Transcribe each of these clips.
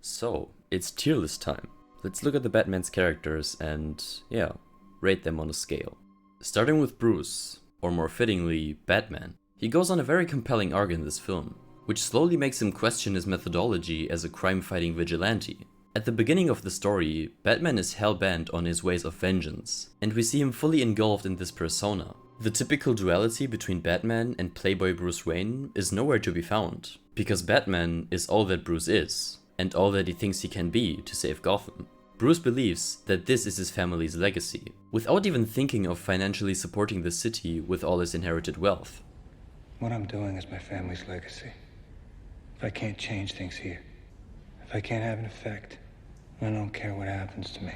So, it's tier list time. Let's look at the Batman's characters and, rate them on a scale. Starting with Bruce, or more fittingly, Batman. He goes on a very compelling arc in this film, which slowly makes him question his methodology as a crime-fighting vigilante. At the beginning of the story, Batman is hell-bent on his ways of vengeance, and we see him fully engulfed in this persona. The typical duality between Batman and Playboy Bruce Wayne is nowhere to be found, because Batman is all that Bruce is, and all that he thinks he can be to save Gotham. Bruce believes that this is his family's legacy, without even thinking of financially supporting the city with all his inherited wealth. What I'm doing is my family's legacy. If I can't change things here, if I can't have an effect, I don't care what happens to me.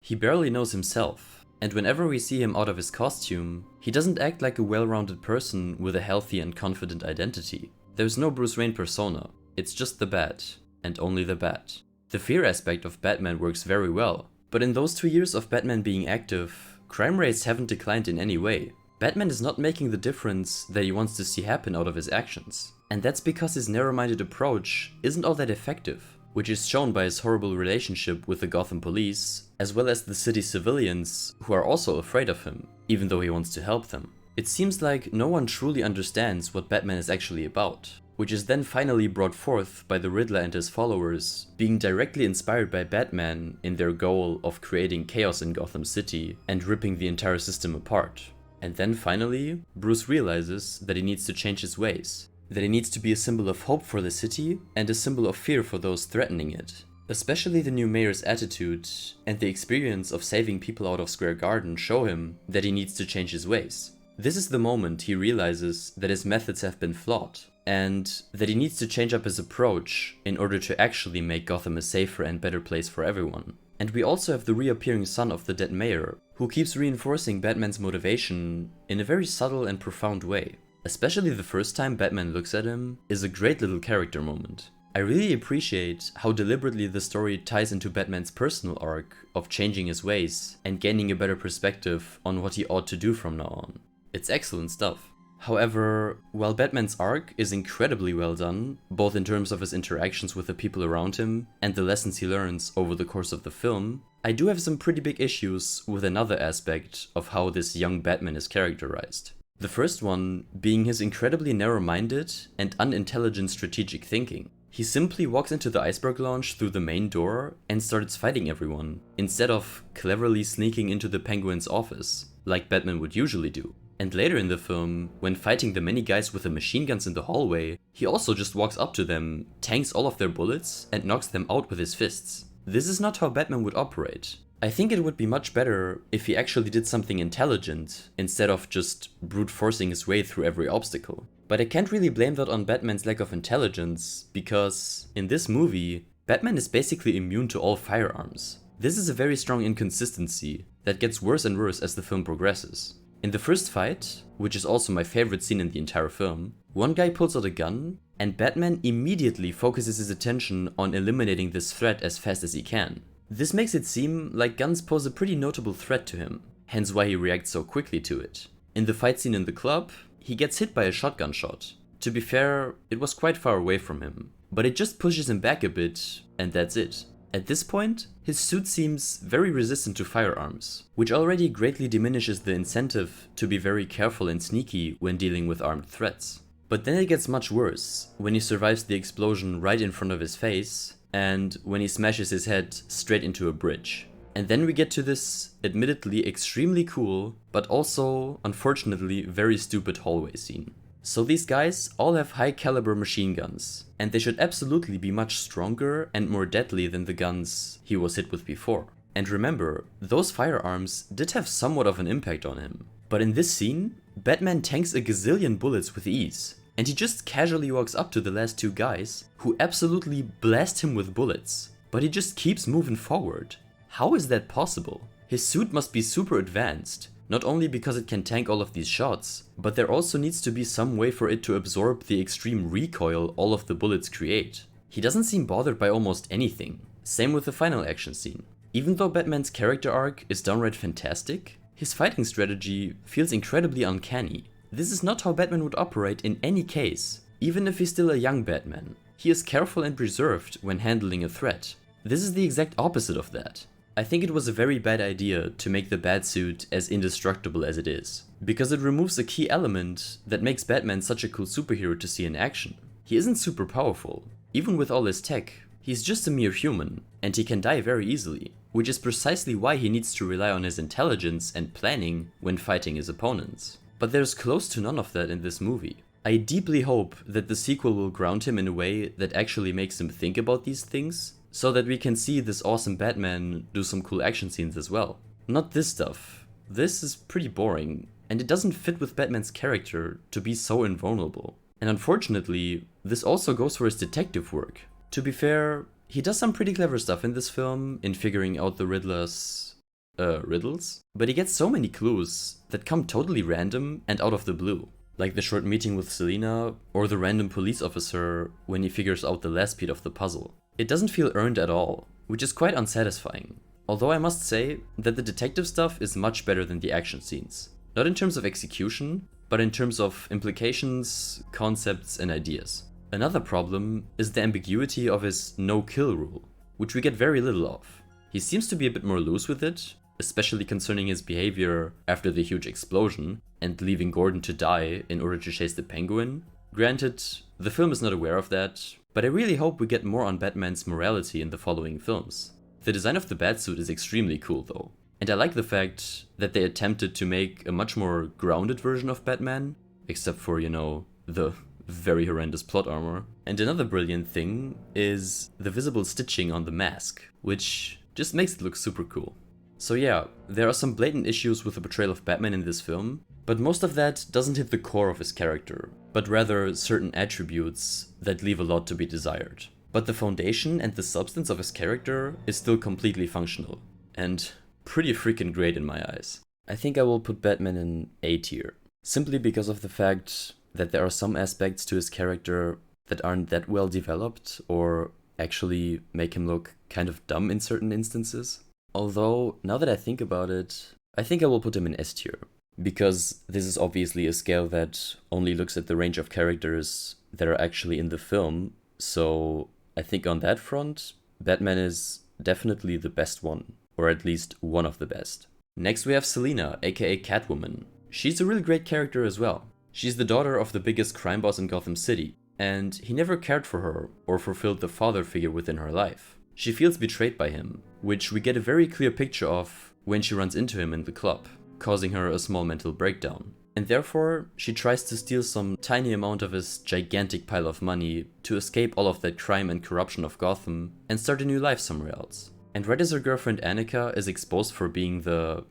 He barely knows himself, and whenever we see him out of his costume, he doesn't act like a well-rounded person with a healthy and confident identity. There's no Bruce Wayne persona, it's just the Bat, and only the Bat. The fear aspect of Batman works very well, but in those 2 years of Batman being active, crime rates haven't declined in any way. Batman is not making the difference that he wants to see happen out of his actions, and that's because his narrow-minded approach isn't all that effective, which is shown by his horrible relationship with the Gotham police, as well as the city's civilians who are also afraid of him, even though he wants to help them. It seems like no one truly understands what Batman is actually about, which is then finally brought forth by the Riddler and his followers, being directly inspired by Batman in their goal of creating chaos in Gotham City and ripping the entire system apart. And then finally, Bruce realizes that he needs to change his ways, that he needs to be a symbol of hope for the city and a symbol of fear for those threatening it. Especially the new mayor's attitude and the experience of saving people out of Square Garden show him that he needs to change his ways. This is the moment he realizes that his methods have been flawed, and that he needs to change up his approach in order to actually make Gotham a safer and better place for everyone. And we also have the reappearing son of the dead mayor, who keeps reinforcing Batman's motivation in a very subtle and profound way. Especially the first time Batman looks at him is a great little character moment. I really appreciate how deliberately the story ties into Batman's personal arc of changing his ways and gaining a better perspective on what he ought to do from now on. It's excellent stuff. However, while Batman's arc is incredibly well done, both in terms of his interactions with the people around him and the lessons he learns over the course of the film, I do have some pretty big issues with another aspect of how this young Batman is characterized. The first one being his incredibly narrow-minded and unintelligent strategic thinking. He simply walks into the iceberg launch through the main door and starts fighting everyone, instead of cleverly sneaking into the Penguin's office, like Batman would usually do. And later in the film, when fighting the many guys with the machine guns in the hallway, he also just walks up to them, tanks all of their bullets, and knocks them out with his fists. This is not how Batman would operate. I think it would be much better if he actually did something intelligent, instead of just brute forcing his way through every obstacle. But I can't really blame that on Batman's lack of intelligence, because in this movie, Batman is basically immune to all firearms. This is a very strong inconsistency that gets worse and worse as the film progresses. In the first fight, which is also my favorite scene in the entire film, one guy pulls out a gun, and Batman immediately focuses his attention on eliminating this threat as fast as he can. This makes it seem like guns pose a pretty notable threat to him, hence why he reacts so quickly to it. In the fight scene in the club, he gets hit by a shotgun shot. To be fair, it was quite far away from him, but it just pushes him back a bit, and that's it. At this point, his suit seems very resistant to firearms, which already greatly diminishes the incentive to be very careful and sneaky when dealing with armed threats. But then it gets much worse, when he survives the explosion right in front of his face, and when he smashes his head straight into a bridge. And then we get to this, admittedly extremely cool, but also, unfortunately, very stupid hallway scene. So these guys all have high caliber machine guns, and they should absolutely be much stronger and more deadly than the guns he was hit with before. And remember, those firearms did have somewhat of an impact on him. But in this scene, Batman tanks a gazillion bullets with ease, and he just casually walks up to the last two guys, who absolutely blast him with bullets, but he just keeps moving forward. How is that possible? His suit must be super advanced, not only because it can tank all of these shots, but there also needs to be some way for it to absorb the extreme recoil all of the bullets create. He doesn't seem bothered by almost anything. Same with the final action scene. Even though Batman's character arc is downright fantastic, his fighting strategy feels incredibly uncanny. This is not how Batman would operate in any case, even if he's still a young Batman. He is careful and reserved when handling a threat. This is the exact opposite of that. I think it was a very bad idea to make the Batsuit as indestructible as it is, because it removes a key element that makes Batman such a cool superhero to see in action. He isn't super powerful. Even with all his tech, he's just a mere human, and he can die very easily, which is precisely why he needs to rely on his intelligence and planning when fighting his opponents. But there's close to none of that in this movie. I deeply hope that the sequel will ground him in a way that actually makes him think about these things, so that we can see this awesome Batman do some cool action scenes as well. Not this stuff. This is pretty boring, and it doesn't fit with Batman's character to be so invulnerable. And unfortunately, this also goes for his detective work. To be fair, he does some pretty clever stuff in this film in figuring out the Riddler's riddles, but he gets so many clues that come totally random and out of the blue. Like the short meeting with Selina, or the random police officer when he figures out the last bit of the puzzle. It doesn't feel earned at all, which is quite unsatisfying. Although I must say that the detective stuff is much better than the action scenes. Not in terms of execution, but in terms of implications, concepts, and ideas. Another problem is the ambiguity of his no-kill rule, which we get very little of. He seems to be a bit more loose with it, especially concerning his behavior after the huge explosion and leaving Gordon to die in order to chase the Penguin. Granted, the film is not aware of that, but I really hope we get more on Batman's morality in the following films. The design of the Batsuit is extremely cool though, and I like the fact that they attempted to make a much more grounded version of Batman, except for, the very horrendous plot armor. And another brilliant thing is the visible stitching on the mask, which just makes it look super cool. So yeah, there are some blatant issues with the portrayal of Batman in this film, but most of that doesn't hit the core of his character, but rather certain attributes that leave a lot to be desired. But the foundation and the substance of his character is still completely functional, and pretty freaking great in my eyes. I think I will put Batman in A tier, simply because of the fact that there are some aspects to his character that aren't that well developed, or actually make him look kind of dumb in certain instances. Although, now that I think about it, I think I will put him in S tier, because this is obviously a scale that only looks at the range of characters that are actually in the film, so I think on that front, Batman is definitely the best one, or at least one of the best. Next we have Selina, aka Catwoman. She's a really great character as well. She's the daughter of the biggest crime boss in Gotham City, and he never cared for her or fulfilled the father figure within her life. She feels betrayed by him, which we get a very clear picture of when she runs into him in the club, causing her a small mental breakdown. And therefore, she tries to steal some tiny amount of his gigantic pile of money to escape all of that crime and corruption of Gotham and start a new life somewhere else. And right as her girlfriend Annika is exposed for being the,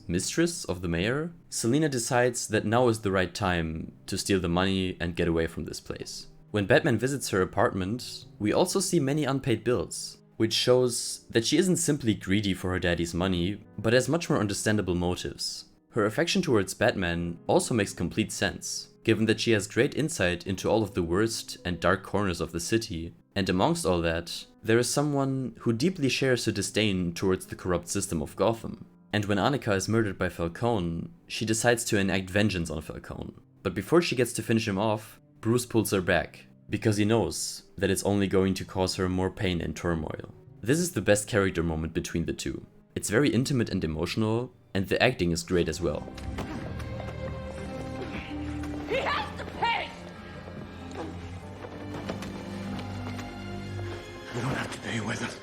mistress of the mayor, Selina decides that now is the right time to steal the money and get away from this place. When Batman visits her apartment, we also see many unpaid bills, which shows that she isn't simply greedy for her daddy's money, but has much more understandable motives. Her affection towards Batman also makes complete sense, given that she has great insight into all of the worst and dark corners of the city, and amongst all that, there is someone who deeply shares her disdain towards the corrupt system of Gotham. And when Annika is murdered by Falcone, she decides to enact vengeance on Falcone. But before she gets to finish him off, Bruce pulls her back, because he knows that it's only going to cause her more pain and turmoil. This is the best character moment between the two. It's very intimate and emotional, and the acting is great as well. He has to pay! You don't have to pay with us.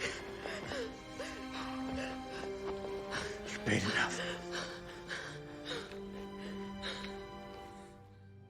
You paid enough.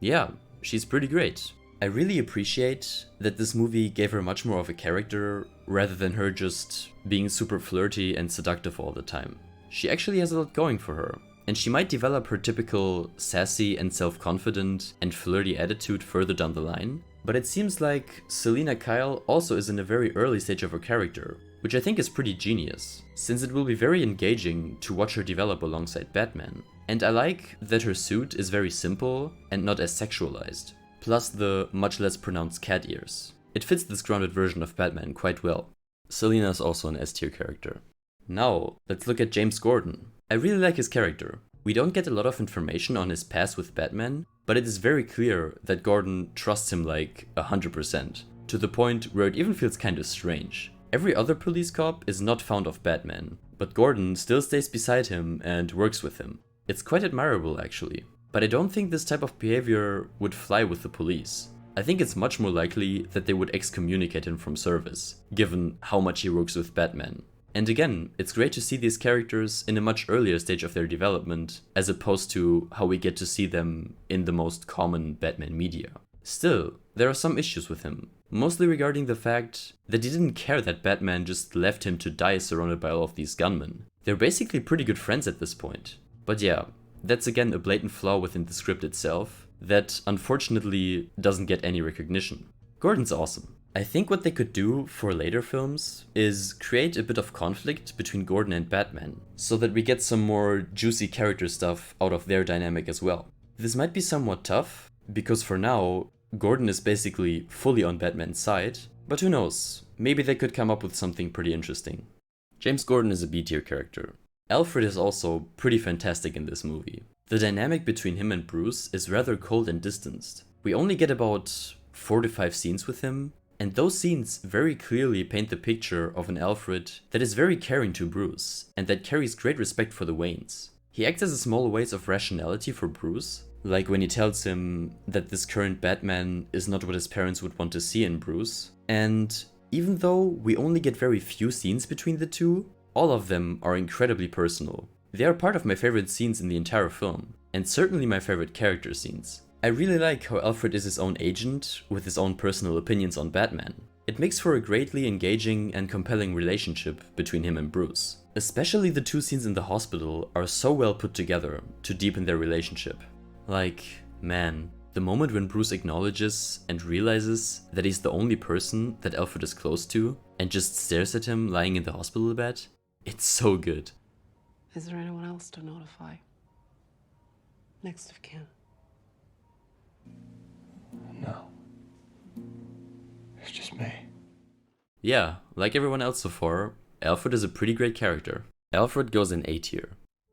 Yeah, she's pretty great. I really appreciate that this movie gave her much more of a character, rather than her just being super flirty and seductive all the time. She actually has a lot going for her, and she might develop her typical sassy and self-confident and flirty attitude further down the line, but it seems like Selina Kyle also is in a very early stage of her character, which I think is pretty genius, since it will be very engaging to watch her develop alongside Batman. And I like that her suit is very simple and not as sexualized, plus the much less pronounced cat ears. It fits this grounded version of Batman quite well. Selina is also an S tier character. Now, let's look at James Gordon. I really like his character. We don't get a lot of information on his past with Batman, but it is very clear that Gordon trusts him like 100%. to the point where it even feels kinda strange. Every other police cop is not fond of Batman, but Gordon still stays beside him and works with him. It's quite admirable actually, but I don't think this type of behavior would fly with the police. I think it's much more likely that they would excommunicate him from service, given how much he works with Batman. And again, it's great to see these characters in a much earlier stage of their development, as opposed to how we get to see them in the most common Batman media. Still, there are some issues with him, mostly regarding the fact that he didn't care that Batman just left him to die surrounded by all of these gunmen. They're basically pretty good friends at this point. But yeah, that's again a blatant flaw within the script itself that unfortunately doesn't get any recognition. Gordon's awesome. I think what they could do for later films is create a bit of conflict between Gordon and Batman, so that we get some more juicy character stuff out of their dynamic as well. This might be somewhat tough, because for now, Gordon is basically fully on Batman's side, but who knows, maybe they could come up with something pretty interesting. James Gordon is a B-tier character. Alfred is also pretty fantastic in this movie. The dynamic between him and Bruce is rather cold and distanced. We only get about 4 to 5 scenes with him, and those scenes very clearly paint the picture of an Alfred that is very caring to Bruce, and that carries great respect for the Waynes. He acts as a small oasis of rationality for Bruce, like when he tells him that this current Batman is not what his parents would want to see in Bruce. And even though we only get very few scenes between the two, all of them are incredibly personal. They are part of my favorite scenes in the entire film, and certainly my favorite character scenes. I really like how Alfred is his own agent, with his own personal opinions on Batman. It makes for a greatly engaging and compelling relationship between him and Bruce. Especially the 2 scenes in the hospital are so well put together to deepen their relationship. Like, man, the moment when Bruce acknowledges and realizes that he's the only person that Alfred is close to, and just stares at him lying in the hospital bed, it's so good. Is there anyone else to notify? Next of kin? No. It's just me. Yeah, like everyone else so far, Alfred is a pretty great character. Alfred goes in A tier.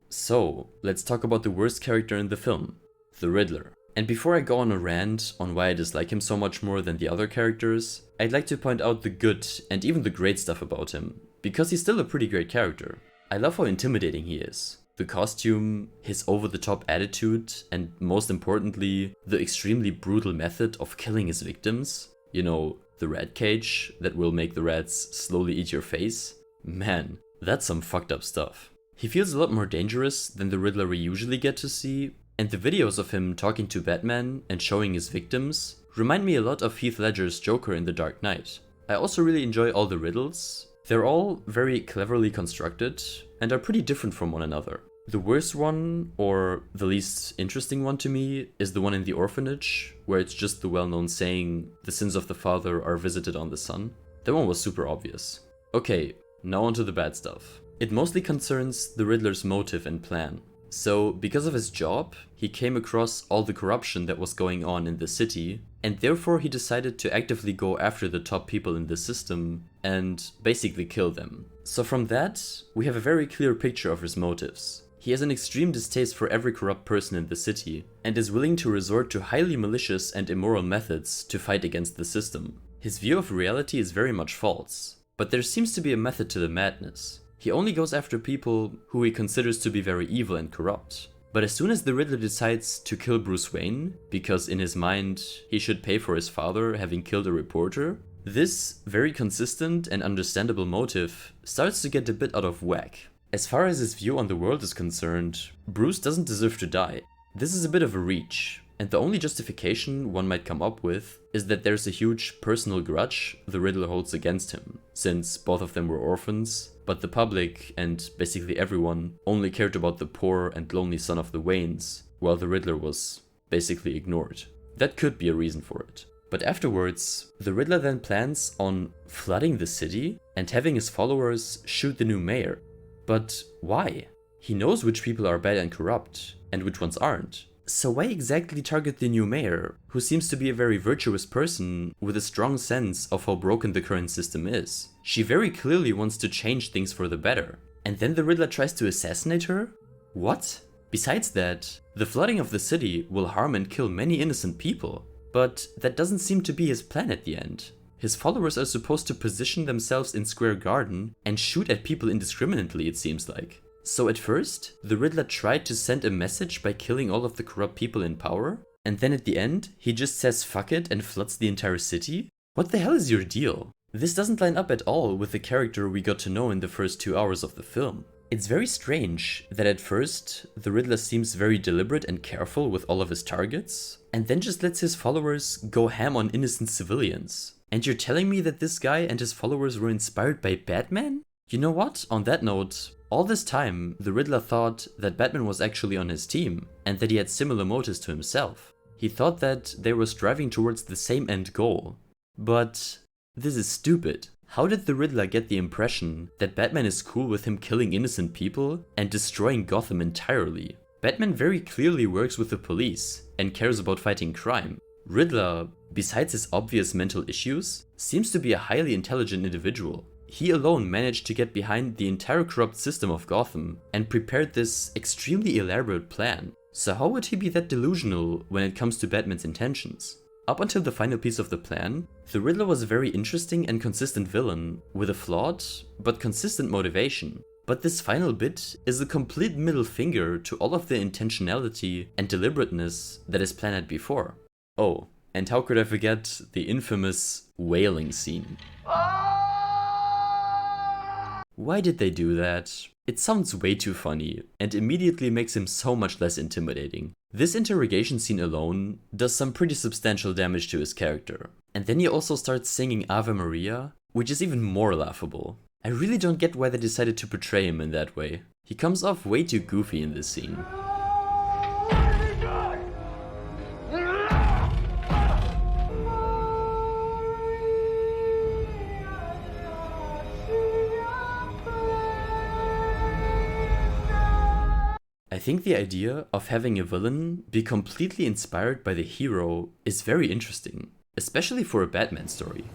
So, let's talk about the worst character in the film, the Riddler. And before I go on a rant on why I dislike him so much more than the other characters, I'd like to point out the good and even the great stuff about him, because he's still a pretty great character. I love how intimidating he is. The costume, his over-the-top attitude, and most importantly, the extremely brutal method of killing his victims. You know, the rat cage that will make the rats slowly eat your face. Man, that's some fucked up stuff. He feels a lot more dangerous than the Riddler we usually get to see, and the videos of him talking to Batman and showing his victims remind me a lot of Heath Ledger's Joker in The Dark Knight. I also really enjoy all the riddles. They're all very cleverly constructed and are pretty different from one another. The worst one, or the least interesting one to me, is the one in the orphanage, where it's just the well-known saying, "The sins of the father are visited on the son." That one was super obvious. Okay, now onto the bad stuff. It mostly concerns the Riddler's motive and plan. So, because of his job, he came across all the corruption that was going on in the city, and therefore he decided to actively go after the top people in the system and basically kill them. So from that, we have a very clear picture of his motives. He has an extreme distaste for every corrupt person in the city, and is willing to resort to highly malicious and immoral methods to fight against the system. His view of reality is very much false, but there seems to be a method to the madness. He only goes after people who he considers to be very evil and corrupt. But as soon as the Riddler decides to kill Bruce Wayne, because in his mind he should pay for his father having killed a reporter, this very consistent and understandable motive starts to get a bit out of whack. As far as his view on the world is concerned, Bruce doesn't deserve to die. This is a bit of a reach, and the only justification one might come up with is that there's a huge personal grudge the Riddler holds against him, since both of them were orphans, but the public, and basically everyone, only cared about the poor and lonely son of the Waynes, while the Riddler was basically ignored. That could be a reason for it. But afterwards, the Riddler then plans on flooding the city and having his followers shoot the new mayor. But why? He knows which people are bad and corrupt, and which ones aren't. So why exactly target the new mayor, who seems to be a very virtuous person with a strong sense of how broken the current system is? She very clearly wants to change things for the better. And then the Riddler tries to assassinate her? What? Besides that, the flooding of the city will harm and kill many innocent people. But that doesn't seem to be his plan at the end. His followers are supposed to position themselves in Square Garden and shoot at people indiscriminately, it seems like. So at first, the Riddler tried to send a message by killing all of the corrupt people in power, and then at the end, he just says fuck it and floods the entire city? What the hell is your deal? This doesn't line up at all with the character we got to know in the first 2 hours of the film. It's very strange that at first, the Riddler seems very deliberate and careful with all of his targets, and then just lets his followers go ham on innocent civilians. And you're telling me that this guy and his followers were inspired by Batman? You know what? On that note, all this time, the Riddler thought that Batman was actually on his team, and that he had similar motives to himself. He thought that they were striving towards the same end goal. But this is stupid. How did the Riddler get the impression that Batman is cool with him killing innocent people and destroying Gotham entirely? Batman very clearly works with the police and cares about fighting crime. Riddler, besides his obvious mental issues, seems to be a highly intelligent individual. He alone managed to get behind the entire corrupt system of Gotham and prepared this extremely elaborate plan. So how would he be that delusional when it comes to Batman's intentions? Up until the final piece of the plan, the Riddler was a very interesting and consistent villain with a flawed but consistent motivation. But this final bit is a complete middle finger to all of the intentionality and deliberateness that his plan had before. Oh, and how could I forget the infamous wailing scene? Why did they do that? It sounds way too funny, and immediately makes him so much less intimidating. This interrogation scene alone does some pretty substantial damage to his character. And then he also starts singing Ave Maria, which is even more laughable. I really don't get why they decided to portray him in that way. He comes off way too goofy in this scene. I think the idea of having a villain be completely inspired by the hero is very interesting, especially for a Batman story.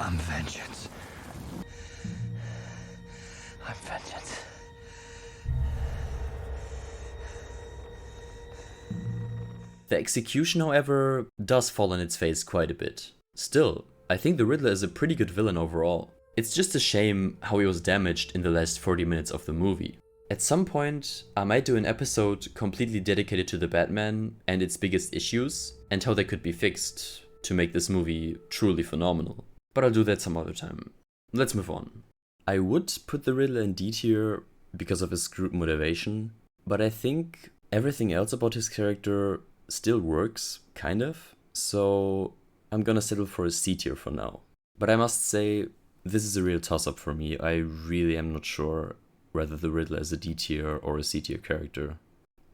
I'm vengeance. I'm vengeance. The execution, however, does fall on its face quite a bit. Still, I think the Riddler is a pretty good villain overall. It's just a shame how he was damaged in the last 40 minutes of the movie. At some point, I might do an episode completely dedicated to the Batman and its biggest issues, and how they could be fixed to make this movie truly phenomenal. But I'll do that some other time. Let's move on. I would put the Riddler in D tier because of his screwed motivation, but I think everything else about his character still works, kind of, so I'm gonna settle for a C tier for now. But I must say, this is a real toss-up for me. I really am not sure whether the Riddler is a D tier or a C tier character.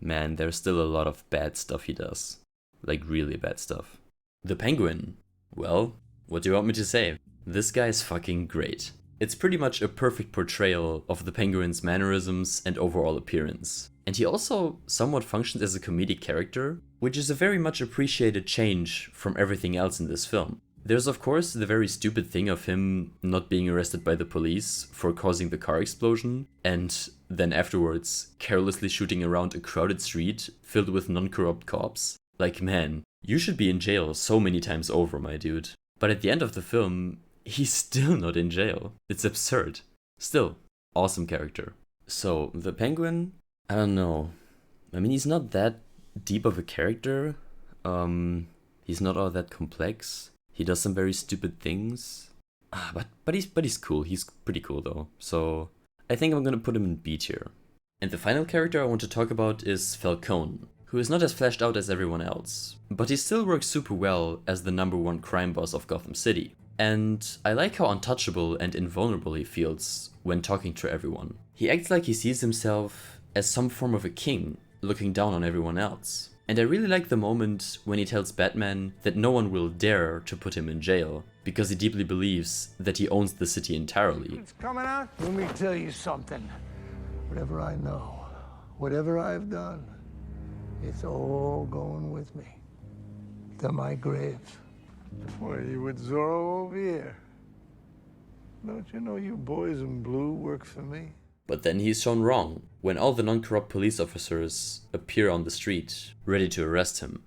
Man, there's still a lot of bad stuff he does. Like really bad stuff. The Penguin. Well, what do you want me to say? This guy is fucking great. It's pretty much a perfect portrayal of the Penguin's mannerisms and overall appearance. And he also somewhat functions as a comedic character, which is a very much appreciated change from everything else in this film. There's of course the very stupid thing of him not being arrested by the police for causing the car explosion, and then afterwards carelessly shooting around a crowded street filled with non-corrupt cops. Like, man, you should be in jail so many times over, my dude. But at the end of the film, he's still not in jail. It's absurd. Still, awesome character. So, the Penguin? I don't know. I mean, he's not that deep of a character. He's not all that complex. He does some very stupid things. But he's cool. He's pretty cool though. So I think I'm gonna put him in B tier. And the final character I want to talk about is Falcone, who is not as fleshed out as everyone else, but he still works super well as the #1 crime boss of Gotham City. And I like how untouchable and invulnerable he feels when talking to everyone. He acts like he sees himself as some form of a king, looking down on everyone else. And I really like the moment when he tells Batman that no one will dare to put him in jail, because he deeply believes that he owns the city entirely. It's coming out. Let me tell you something. Whatever I know, whatever I've done, it's all going with me to my grave. What are you with Zorro over here? Don't you know you boys in blue work for me? But then he's shown wrong when all the non-corrupt police officers appear on the street, ready to arrest him.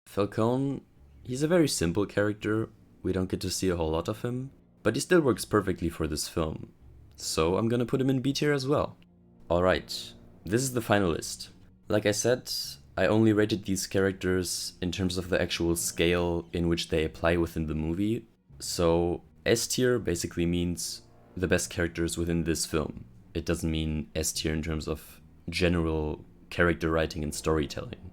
Falcone, he's a very simple character, We don't get to see a whole lot of him, but he still works perfectly for this film. So I'm gonna put him in B tier as well. Alright, this is the final list. Like I said, I only rated these characters in terms of the actual scale in which they apply within the movie. So S tier basically means the best characters within this film. It doesn't mean S tier in terms of general character writing and storytelling.